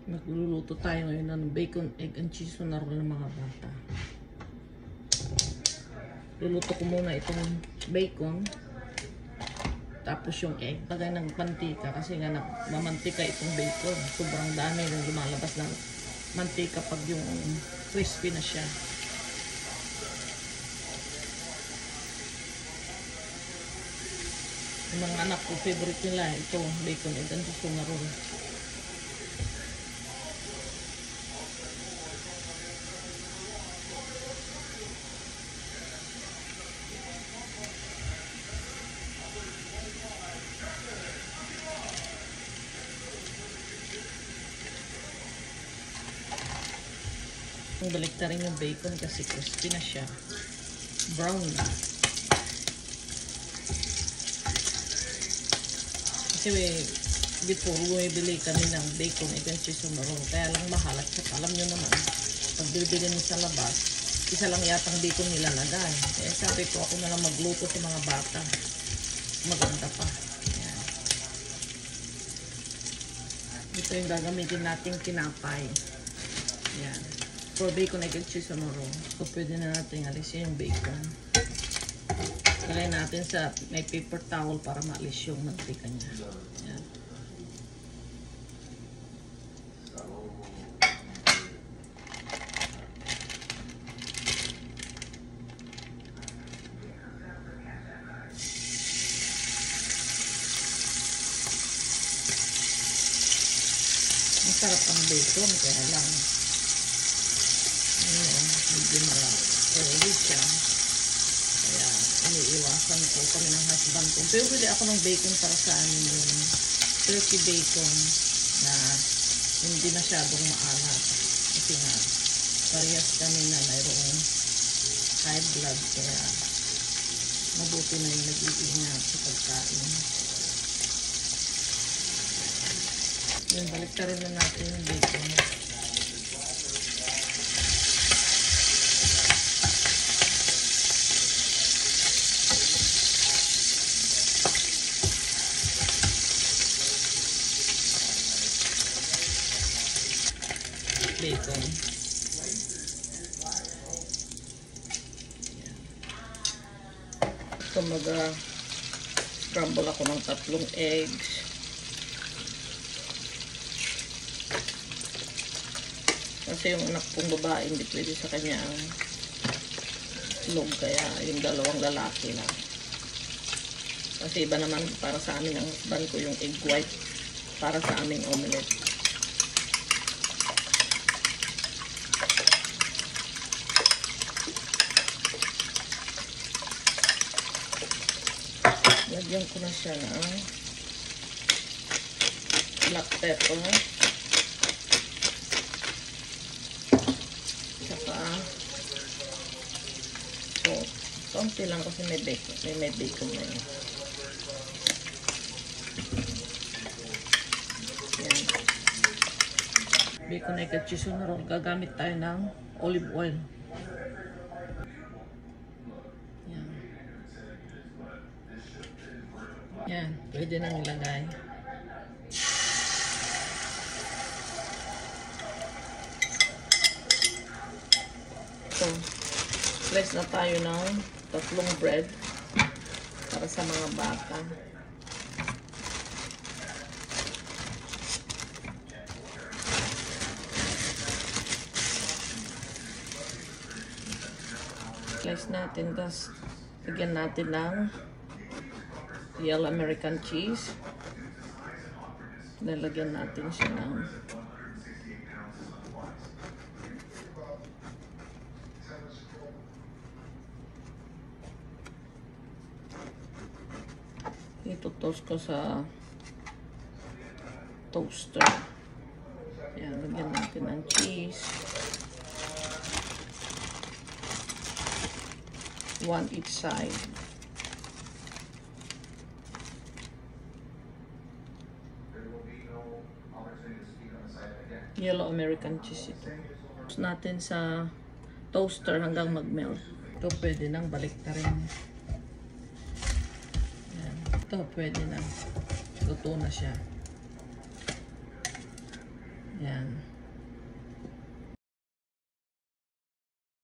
Magluluto tayo ngayon ng bacon, egg, and cheese na roll ng mga bata. Luluto ko muna itong bacon. Tapos yung egg. Lagay ng mantika kasi nga mamantika itong bacon. Sobrang dami yung lumalabas ng mantika pag yung crispy na siya. Yung mga anak ko, favorite nila ito, bacon, egg, and cheese na roll. Balik na rin yung bacon kasi crispy na siya. Brown na. Kasi before, bumibili kami ng bacon, egg, and cheese na roll. Kaya lang mahal at saka alam nyo naman, pag bibili nyo sa labas, isa lang yatang bacon nilalagay. Kaya sabi ko, ako na lang magluto sa mga bata. Maganda pa. Ayan. Ito yung gagamitin nating tinapay. Ayan. For bacon, egg, and cheese na roll. So, pwede na natin alisin yung bacon. Lagay natin sa may paper towel para maalis yung mantika niya. Ayan. Masarap ang bacon, kaya lang medyo malaki siya. Kaya iniiwasan ko kami ng husband ko. Pero pwede ako ng bacon para sa amin yung turkey bacon na hindi masyadong maalat. Kasi nga, parehas kami na mayroong high blood. Kaya mabuti na yung nag-iingat sa pagkain. Yan, balik ka rin na natin yung bacon. Bacon. So mag-scramble ako ng 3 eggs. Kasi yung anak kong babae hindi pwede sa kanya ang itlog, kaya yung 2 lalaki lang. Kasi iba naman para sa amin ang husband ko yung egg white para sa aming omelette. Lagyan ko na siya ng black pepper. Saka salt. Konti lang kasi may bacon na yun. Yan. Bacon, egg, and cheese na roll. Gagamit tayo ng olive oil. Yan, pwede nang ilagay. So, slice na tayo ng 3 bread para sa mga bata. Slice natin, tapos lagyan natin ng yellow American cheese. Nalagyan natin siya ng ito-toast ko sa toaster. Yan, lagyan natin ng cheese. 1 each side. Yellow American cheese ito. Toast natin sa toaster hanggang mag-melt. Ito pwede nang balik na rin. Yan. Ito pwede na. Luto na siya. Yan.